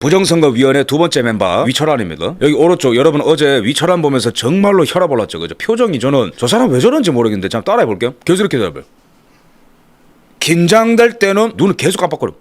부정선거위원회 두 번째 멤버 위철환입니다. 여기 오른쪽 여러분 어제 위철환 보면서 정말로 혈압 올랐죠. 그죠? 표정이 저는 저 사람 왜 저런지 모르겠는데 잠깐 따라해 볼게요. 계속 이렇게 대답해요. 긴장될 때는 눈을 계속 깜빡거려.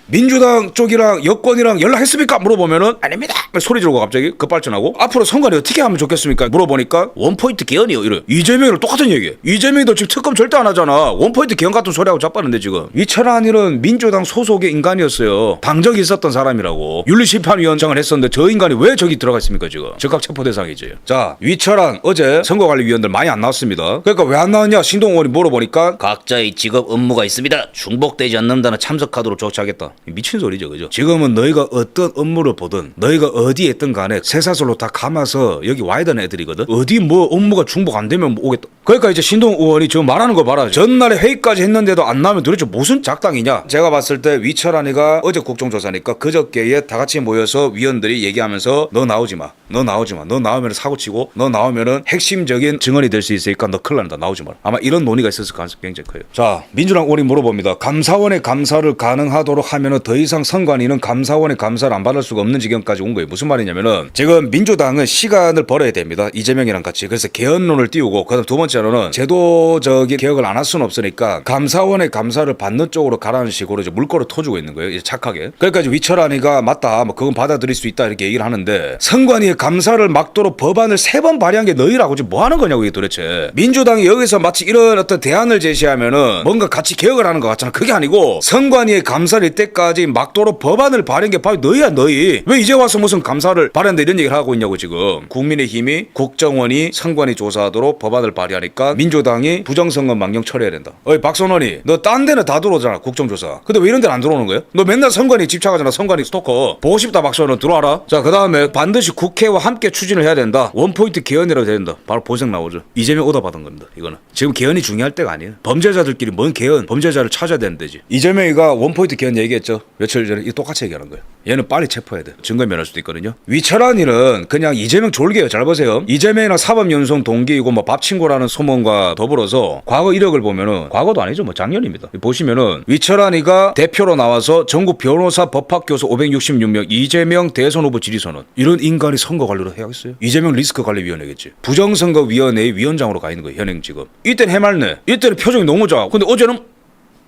민주당 쪽이랑 여권이랑 연락했습니까? 물어보면은 아닙니다. 소리 지르고 갑자기 급발진하고 앞으로 선관위 어떻게 하면 좋겠습니까? 물어보니까 원포인트 개헌이요 이래. 이재명이랑 똑같은 얘기해. 이재명이도 지금 특검 절대 안 하잖아. 원포인트 개헌 같은 소리하고 자빠는데 지금. 위철환이는 민주당 소속의 인간이었어요. 당적이 있었던 사람이라고. 윤리심판위원장을 했었는데 저 인간이 왜 저기 들어가 있습니까 지금? 즉각 체포 대상이지. 자, 위철환 어제 선거관리위원들 많이 안 나왔습니다. 그러니까 왜 안 나왔냐 신동 의원이 물어보니까 각자의 직업 업무가 있습니다. 중복되지 않는다는 참석 카드로 조치하겠다. 미친 소리죠, 그죠? 지금은 너희가 어떤 업무를 보든 너희가 어디에 있든 간에 쇠사슬로 다 감아서 여기 와야 되는 애들이거든. 어디 뭐 업무가 중복 안 되면 오겠다. 그러니까 이제 신동 의원이 지금 말하는 거 봐라. 전날에 회의까지 했는데도 안 나오면 도대체 무슨 작당이냐? 제가 봤을 때 위철환이가 어제 국정조사니까 그저께에 다 같이 모여서 위원들이 얘기하면서 너 나오지 마. 너 나오지 마. 너 나오면 사고 치고 너 나오면은 핵심적인 증언이 될 수 있으니까 너 큰일 난다. 나오지 마라. 아마 이런 논의가 있었을 가능성이 굉장히 커요. 자, 민주당 의원이 물어봅니다. 감사원의 감사를 가능하도록 하면은 더 이상 선관위는 감사원의 감사를 안 받을 수가 없는 지경까지 온 거예요. 무슨 말이냐면은 지금 민주당은 시간을 벌어야 됩니다. 이재명이랑 같이. 그래서 개헌론을 띄우고 그다음 두 번째로는 제도적인 개혁을 안 할 수는 없으니까 감사원의 감사를 받는 쪽으로 가라는 식으로 이제 물꼬를 터주고 있는 거예요. 이제 착하게. 그러니까 이제 위철환이가 맞다. 뭐 그건 받아들일 수 있다 이렇게 얘기를 하는데 선관위의 감사를 막도록 법안을 3번 발의한 게 너희라고 지금 뭐 하는 거냐고 이게 도대체. 민주당이 여기서 마치 이런 어떤 대안을 제시하면은 뭔가 같이 개혁을 하는 것 같잖아. 그게 아니고 선관위의 감사를 이때까지 막도록 법안을 발의한 게 바로 너희야 너희. 왜 이제 와서 무슨 감사를 발의한다 이런 얘기를 하고 있냐고 지금. 국민의힘이 국정원이 선관위 조사하도록 법안을 발의하니까 민주당이 부정선거 망령 처리해야 된다. 어이 박선원이 너 딴 데는 다 들어오잖아 국정조사. 근데 왜 이런 데는 안 들어오는 거야? 너 맨날 선관위 집착하잖아. 선관위 스토커. 보고 싶다 박선원 들어와라. 자 그 다음에 반드시 국회와 함께 추진을 해야 된다. 원포인트 개헌이라도 해야 된다. 바로 보색 나오죠. 이재명 오다 받은 겁니다. 이거는 지금 개헌이 중요할 때가 아니에요. 범죄자들끼리 뭔 개헌 범죄자를 찾아야 되는 데지. 이재명이가 원포인트 개헌 얘기했죠. 며칠 전에 이거 똑같이 얘기하는 거예요. 얘는 빨리 체포해야 돼. 증거에 면할 수도 있거든요. 위철환이는 그냥 이재명 졸개요. 잘 보세요. 이재명이랑 사법연수원 동기이고 뭐 밥친구라는 소문과 더불어서 과거 이력을 보면은 과거도 아니죠. 뭐 작년입니다. 보시면은 위철환이가 대표로 나와서 전국 변호사 법학교수 566명 이재명 대선 후보 지리선언. 이런 인간이 선거 관리를 해야겠어요? 이재명 리스크관리위원회겠지. 부정선거위원회의 위원장으로 가 있는 거예요. 현행 지금. 이때는 해맑네. 이때는 표정이 너무 좋아. 근데 어제는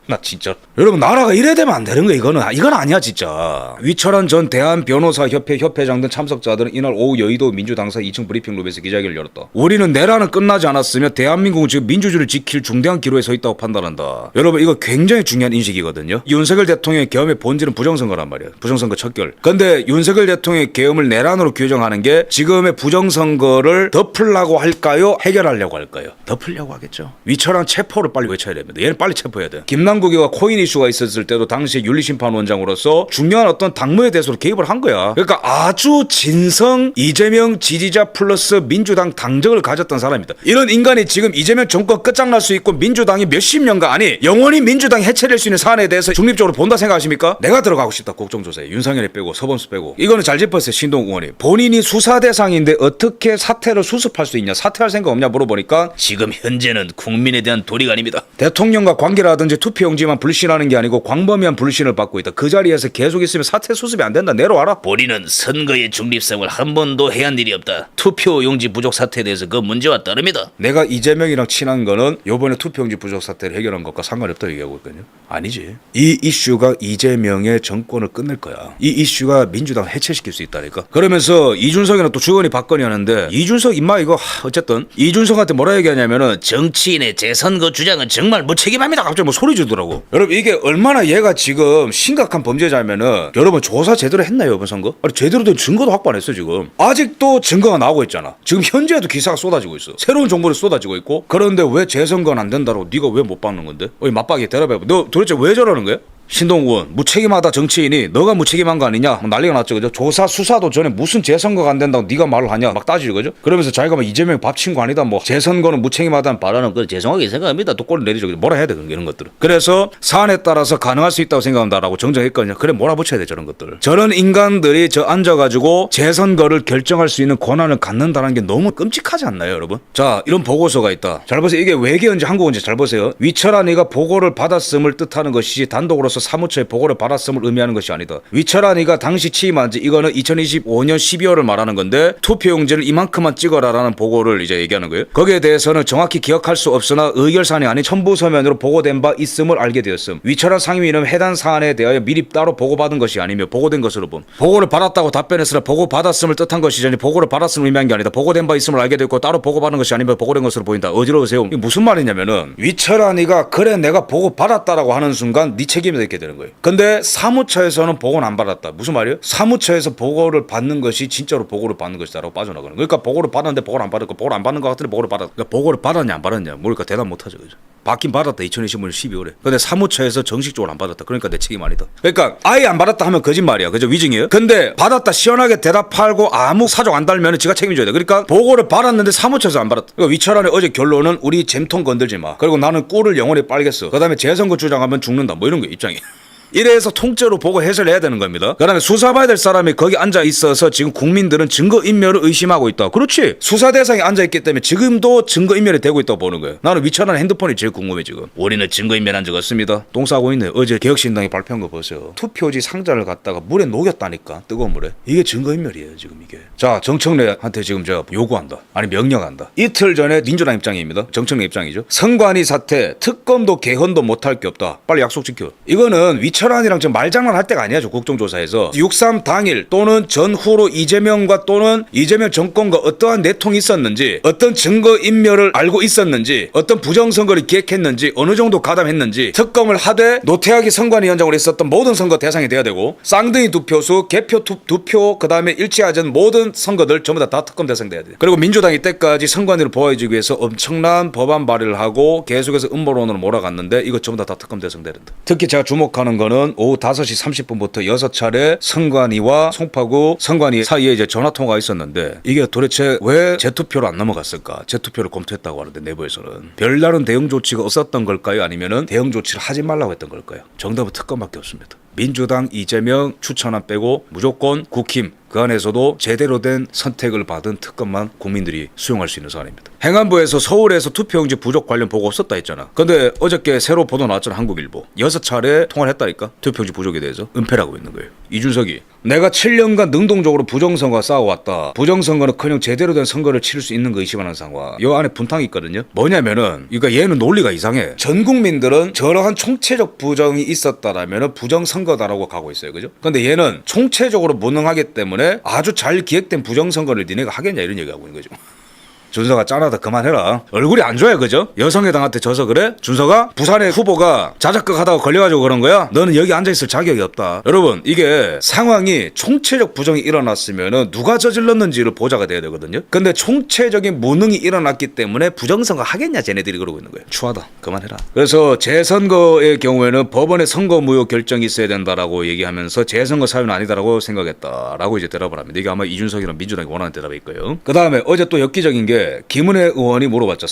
나 진짜 여러분 나라가 이래 되면 안 되는 거야. 이건 아니야 진짜. 위철환 전 대한변호사협회 협회장 등 참석자들은 이날 오후 여의도 민주당사 2층 브리핑룸에서 기자회견을 열었다. 우리는 내란은 끝나지 않았으며 대한민국은 지금 민주주의를 지킬 중대한 기로에 서 있다고 판단한다. 여러분 이거 굉장히 중요한 인식이거든요. 윤석열 대통령의 계엄의 본질은 부정선거란 말이야. 부정선거 척결. 근데 윤석열 대통령의 계엄을 내란으로 규정하는 게 지금의 부정선거를 덮으려고 할까요? 해결하려고 할까요? 덮으려고 하겠죠. 위철환 체포를 빨리 외쳐야 됩니다. 얘는 빨리 체포해야 돼. 김남국이와 코인 이슈가 있었을 때도 당시에 윤리심판원장으로서 중요한 어떤 당무에 대해서 개입을 한 거야. 그러니까 아주 진성 이재명 지지자 플러스 민주당 당적을 가졌던 사람이다. 이런 인간이 지금 이재명 정권 끝장날 수 있고 민주당이 몇십 년간 아니 영원히 민주당이 해체될 수 있는 사안에 대해서 중립적으로 본다 생각하십니까? 내가 들어가고 싶다 국정조사에. 윤상현이 빼고 서범수 빼고. 이거는 잘 짚었어요. 신동 의원이. 본인이 수사 대상인데 어떻게 사태를 수습할 수 있냐. 사퇴할 생각 없냐 물어보니까 지금 현재는 국민에 대한 도리가 아닙니다. 대통령과 관계라든지 투표용지만 불신하는 게 아니고 광범위한 불신을 받고 있다. 그 자리에서 계속 있으면 사퇴 수습이 안 된다. 내려와라. 본인은 선거의 중립성을 한 번도 해한 일이 없다. 투표용지 부족 사태에 대해서 그 문제와 따릅니다. 내가 이재명이랑 친한 거는 요번에 투표용지 부족 사태를 해결한 것과 상관이 없다고 얘기하고 있거든요. 아니지. 이 이슈가 이재명의 정권을 끝낼 거야. 이 이슈가 민주당 해체시킬 수 있다니까. 그러면서 이준석이랑 또 주거니 박건이 하는데 이준석 임마 이거 어쨌든 이준석한테 뭐라 얘기하냐면은 정치인의 재선거 주장은 정말 무책임합니다. 갑자기 뭐 소리 지르더라고. 여러분 이게 얼마나 얘가 지금 심각한 범죄자면은 여러분 조사 제대로 했나요 이번 선거? 아니 제대로 된 증거도 확보 안 했어 지금. 아직도 증거가 나오고 있잖아. 지금 현재도 기사가 쏟아지고 있어. 새로운 정보를 쏟아지고 있고. 그런데 왜 재선거는 안 된다고 네가 왜 못 박는 건데? 어이 맞박이 대답해봐. 너 도대체 왜 저러는 거야? 신동 의원 무책임하다 정치인이 너가 무책임한 거 아니냐 뭐 난리가 났죠. 그죠? 조사 수사도 전에 무슨 재선거가 안 된다고 네가 말을 하냐 막 따지죠. 그죠? 그러면서 자기가 막 이재명 밥 친구 아니다 뭐 재선거는 무책임하다는 발언은 그 죄송하게 생각합니다. 또 꼴을 내리죠. 뭐라 해야 돼 이런 것들은. 그래서 사안에 따라서 가능할 수 있다고 생각한다라고 정정했거든요. 그래 몰아붙여야 돼 저런 것들을. 저런 인간들이 저 앉아가지고 재선거를 결정할 수 있는 권한을 갖는다는 게 너무 끔찍하지 않나요 여러분? 자 이런 보고서가 있다. 잘 보세요. 이게 외계인지 한국인지 잘 보세요. 위철환이가 보고를 받았음을 뜻하는 것이지 단독으로 투표인으로서 사무처에 보고를 받았음을 의미하는 것이 아니다. 위철한이가 당시 취임한 지 이거는 2025년 12월을 말하는 건데 투표용지를 이만큼만 찍어라라는 보고를 이제 얘기하는 거예요. 거기에 대해서는 정확히 기억할 수 없으나 의결사안이 아닌 첨부 서면으로 보고된 바 있음을 알게 되었음. 위철한 상임위는 해당 사안에 대하여 미리 따로 보고받은 것이 아니며 보고된 것으로 봄. 보고를 받았다고 답변했으나 보고받았음을 뜻한 것이지 보고를 받았음을 의미한 게 아니다. 보고된 바 있음을 알게 되었고 따로 보고받은 것이 아니며 보고된 것으로 보인다. 어지러우세요? 이게 무슨 말이냐면은 위철한이가 그래 내가 보고받았다라고 하는 순간 네 책임이 되게 되는 거예요. 근데 사무처에서는 보고는 안 받았다. 무슨 말이에요? 사무처에서 보고를 받는 것이 진짜로 보고를 받는 것이다라고 빠져나가는 거예요. 그러니까 보고를 받았는데 보고를 안 받았고 보고를 안 받는 것 같은데 보고를 받았다. 그러니까 보고를 받았냐 안 받았냐 모르니까 대답 못하죠. 그죠? 받긴 받았다. 2025년 12월에. 근데 사무처에서 정식적으로 안 받았다. 그러니까 내 책임 아니다. 그러니까 아예 안 받았다 하면 거짓말이야. 그죠? 위증이에요. 근데 받았다 시원하게 대답하고 아무 사정 안 달면 지가 책임져야 돼. 그러니까 보고를 받았는데 사무처에서 안 받았다. 그러니까 위철한의 어제 결론은 우리 잼통 건들지 마. 그리고 나는 꿀을 영원히 빨겠어. 그다음에 재선거 주장하면 죽는다. 뭐 이런 거 입장이. 이래서 통째로 보고 해설해야 되는 겁니다. 그다음에 수사받아야 될 사람이 거기 앉아 있어서 지금 국민들은 증거인멸을 의심하고 있다. 그렇지. 수사 대상에 앉아 있기 때문에 지금도 증거인멸이 되고 있다고 보는 거예요. 나는 위철한 핸드폰이 제일 궁금해 지금. 우리는 증거인멸한 적 없습니다. 똥 싸고 있네. 어제 개혁신당이 발표한 거 보세요. 투표지 상자를 갖다가 물에 녹였다니까. 뜨거운 물에. 이게 증거인멸이에요 지금 이게. 자 정청래한테 지금 제가 요구한다. 아니 명령한다. 이틀 전에 민주당 입장입니다. 정청래 입장이죠. 선관위 사태 특검도 개헌도 못할 게 없다. 빨리 약속 지켜. 이거는 위철한이랑 지금 말장난 할 때가 아니야. 저 국정조사에서 6.3 당일 또는 전후로 이재명과 또는 이재명 정권과 어떠한 내통이 있었는지 어떤 증거인멸을 알고 있었는지 어떤 부정선거를 기획했는지 어느 정도 가담했는지 특검을 하되 노태학이 선관위원장으로 있었던 모든 선거 대상이 돼야 되고 쌍둥이 두 표수 개표 두 표 그다음에 일치하지 않은 모든 선거들 전부 다 특검 대상 돼야 돼. 그리고 민주당이 때까지 선관위를 보호해주기 위해서 엄청난 법안 발의를 하고 계속해서 음모론으로 몰아갔는데 이거 전부 다 특검 대상 돼야 된다. 특히 제가 주목하는 거는 오후 5시 30분부터 6차례 선관위와 송파구 선관위 사이에 이제 전화 통화가 있었는데 이게 도대체 왜 재투표로 안 넘어갔을까? 재투표를 검토했다고 하는데 내부에서는 별다른 대응 조치가 없었던 걸까요? 아니면은 대응 조치를 하지 말라고 했던 걸까요? 정답은 특검밖에 없습니다. 민주당 이재명 추천안 빼고 무조건 국힘 그 안에서도 제대로 된 선택을 받은 특검만 국민들이 수용할 수 있는 사안입니다. 행안부에서 서울에서 투표용지 부족 관련 보고 없었다 했잖아. 근데 어저께 새로 보도 나왔잖아. 한국일보. 6차례 통화를 했다니까. 투표용지 부족에 대해서 은폐라고 있는 거예요. 이준석이 내가 7년간 능동적으로 부정선거와 싸워왔다. 부정선거는커녕 제대로 된 선거를 치를 수 있는 거 의심하는 상황. 이 안에 분탕이 있거든요. 뭐냐면은 그러니까 얘는 논리가 이상해. 전 국민들은 저러한 총체적 부정이 있었다라면 부정선거다라고 가고 있어요. 그죠? 근데 얘는 총체적으로 무능하기 때문에 아주 잘 기획된 부정선거를 니네가 하겠냐 이런 얘기하고 있는 거죠. 준서가 짠하다 그만해라. 얼굴이 안 좋아요. 그죠? 여성의당한테 져서 그래? 준서가? 부산의 후보가 자작극 하다가 걸려가지고 그런 거야? 너는 여기 앉아있을 자격이 없다. 여러분 이게 상황이 총체적 부정이 일어났으면 누가 저질렀는지를 보자가 돼야 되거든요. 근데 총체적인 무능이 일어났기 때문에 부정선거 하겠냐 쟤네들이 그러고 있는 거예요. 추하다. 그만해라. 그래서 재선거의 경우에는 법원의 선거무효 결정이 있어야 된다라고 얘기하면서 재선거 사유는 아니다라고 생각했다라고 이제 대답을 합니다. 이게 아마 이준석이랑 민주당이 원하는 대답일 거예요. 그 다음에 어제 또 엽기적인 게 김은혜 의원이 물어봤죠.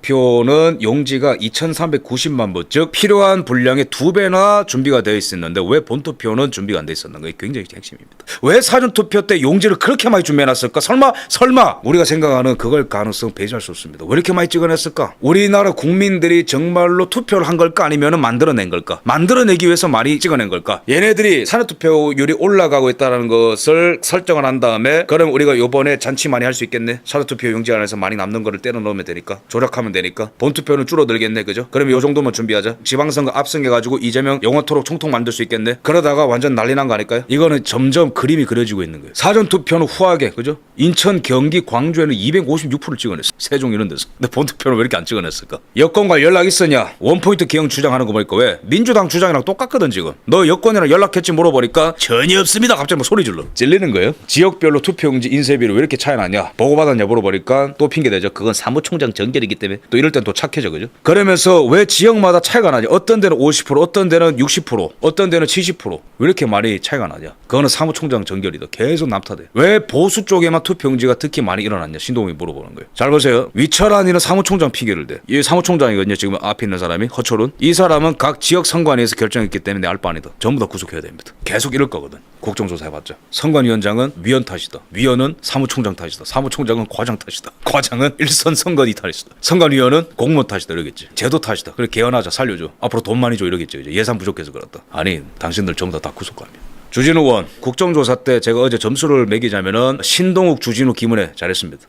사전투표는 용지가 2390만 부, 즉 필요한 분량의 2배나 준비가 되어 있었는데 왜 본투표는 준비가 안 돼 있었는가? 이게 굉장히 핵심입니다. 왜 사전투표 때 용지를 그렇게 많이 준비해놨을까? 설마 우리가 생각하는 그걸 가능성 배제할 수 없습니다. 왜 이렇게 많이 찍어냈을까? 우리나라 국민들이 정말로 투표를 한 걸까? 아니면 만들어낸 걸까? 만들어내기 위해서 많이 찍어낸 걸까? 얘네들이 사전투표율이 올라가고 있다는 것을 설정을 한 다음에 그럼 우리가 이번에 잔치 많이 할 수 있겠네? 사전투표 용지 안에서 많이 남는 거를 때려 넣으면 되니까 조작하면 되니까 본투표는 줄어들겠네. 그죠? 그럼 요 정도만 준비하자. 지방선거 압승해가지고 이재명 영원토록 총통 만들 수 있겠네. 그러다가 완전 난리 난 거 아닐까요? 이거는 점점 그림이 그려지고 있는 거예요. 사전투표는 후하게 그죠? 인천 경기 광주에는 256%를 찍어냈어. 세종 이런 데서. 근데 본투표는 왜 이렇게 안 찍어냈을까? 여권과 연락 있었냐? 원포인트 개혁 주장하는 거 보니까 왜? 민주당 주장이랑 똑같거든 지금. 너 여권이랑 연락했지 물어보니까 전혀 없습니다. 갑자기 뭐 소리 질러. 찔리는 거예요. 지역별로 투표용지 인쇄비를 왜 이렇게 차이 나냐? 보고받았냐 물어보니까 또 핑계대죠. 그건 사무총장 정결이기 때문에 또 이럴 땐 또 착해져. 그죠? 그러면서 왜 지역마다 차이가 나냐? 어떤 데는 50%, 어떤 데는 60%, 어떤 데는 70%. 왜 이렇게 많이 차이가 나냐? 그거는 사무총장 정결이다. 계속 남탓해. 왜 보수 쪽에만 투표용지가 특히 많이 일어났냐? 신동이 물어보는 거예요. 잘 보세요. 위철한이는 사무총장 핑계를 대. 이 사무총장이거든요. 지금 앞에 있는 사람이 허철은. 이 사람은 각 지역 선관위에서 결정했기 때문에 알 바 아니다. 전부 다 구속해야 됩니다. 계속 이럴 거거든. 국정조사 해봤자 선관위원장은 위원 탓이다. 위원은 사무총장 탓이다. 사무총장은 과장 탓이다. 과장은 일선 선관위 탓이다. 선관위원은 공무원 탓이다 이러겠지. 제도 탓이다. 그래 개헌하자 살려줘. 앞으로 돈 많이 줘 이러겠지. 이제 예산 부족해서 그렇다. 아니 당신들 전부 다 구속감이야. 주진우 의원 국정조사 때 제가 어제 점수를 매기자면은 신동욱 주진우 김은혜 잘했습니다.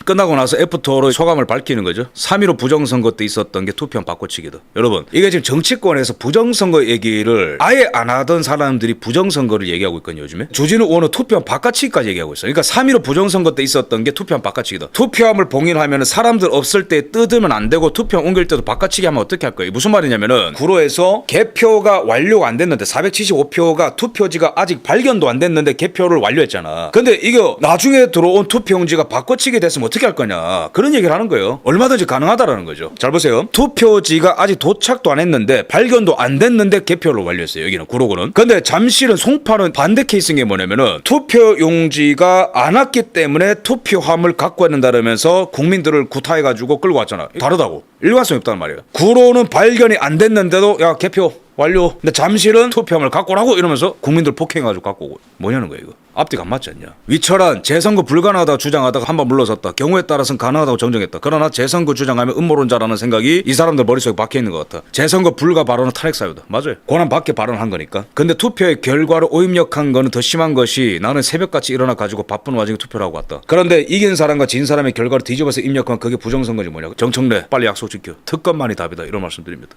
끝나고 나서 애프터로 소감을 밝히는 거죠. 3.15 부정선거 때 있었던 게 투표한 바꿔치기다. 여러분 이게 지금 정치권에서 부정선거 얘기를 아예 안 하던 사람들이 부정선거를 얘기하고 있거든요 요즘에. 주진우 의원은 투표한 바꿔치기까지 얘기하고 있어요. 그러니까 3.15 부정선거 때 있었던 게 투표한 바꿔치기다. 투표함을 봉인하면 사람들 없을 때 뜯으면 안 되고 투표함 옮길 때도 바꿔치기 하면 어떻게 할 거예요? 무슨 말이냐면은 구로에서 개표가 완료가 안 됐는데 475표가 투표지가 아직 발견도 안 됐는데 개표를 완료했잖아. 근데 이거 나중에 들어온 투표용지가 바꿔치기 됐으면 어떻게 할 거냐 그런 얘기를 하는 거예요. 얼마든지 가능하다라는 거죠. 잘 보세요. 투표지가 아직 도착도 안 했는데 발견도 안 됐는데 개표를 완료했어요. 여기는 구로구는. 근데 잠실은 송파는 반대 케이스인 게 뭐냐면은 투표용지가 안 왔기 때문에 투표함을 갖고 왔는다면서 국민들을 구타해가지고 끌고 왔잖아. 다르다고. 일관성이 없단 말이에요. 구로는 발견이 안 됐는데도 야 개표 완료. 근데 잠실은 투표함을 갖고 오라고 이러면서 국민들 폭행해가지고 갖고 오고. 뭐냐는 거야 이거. 앞뒤가 안 맞지 않냐. 위철한 재선거 불가능하다고 주장하다가 한번 물러섰다. 경우에 따라서는 가능하다고 정정했다. 그러나 재선거 주장하면 음모론자라는 생각이 이 사람들 머릿속에 박혀있는 것 같아. 재선거 불가 발언은 탄핵사유다. 맞아요. 권한 밖에 발언한 거니까. 근데 투표의 결과를 오입력한 거는 더 심한 것이 나는 새벽같이 일어나 가지고 바쁜 와중에 투표를 하고 왔다. 그런데 이긴 사람과 진 사람의 결과를 뒤집어서 입력한 그게 부정선거지 뭐냐. 정청래 빨리 약속 지켜. 특검만이 답이다. 이런 말씀 드립니다.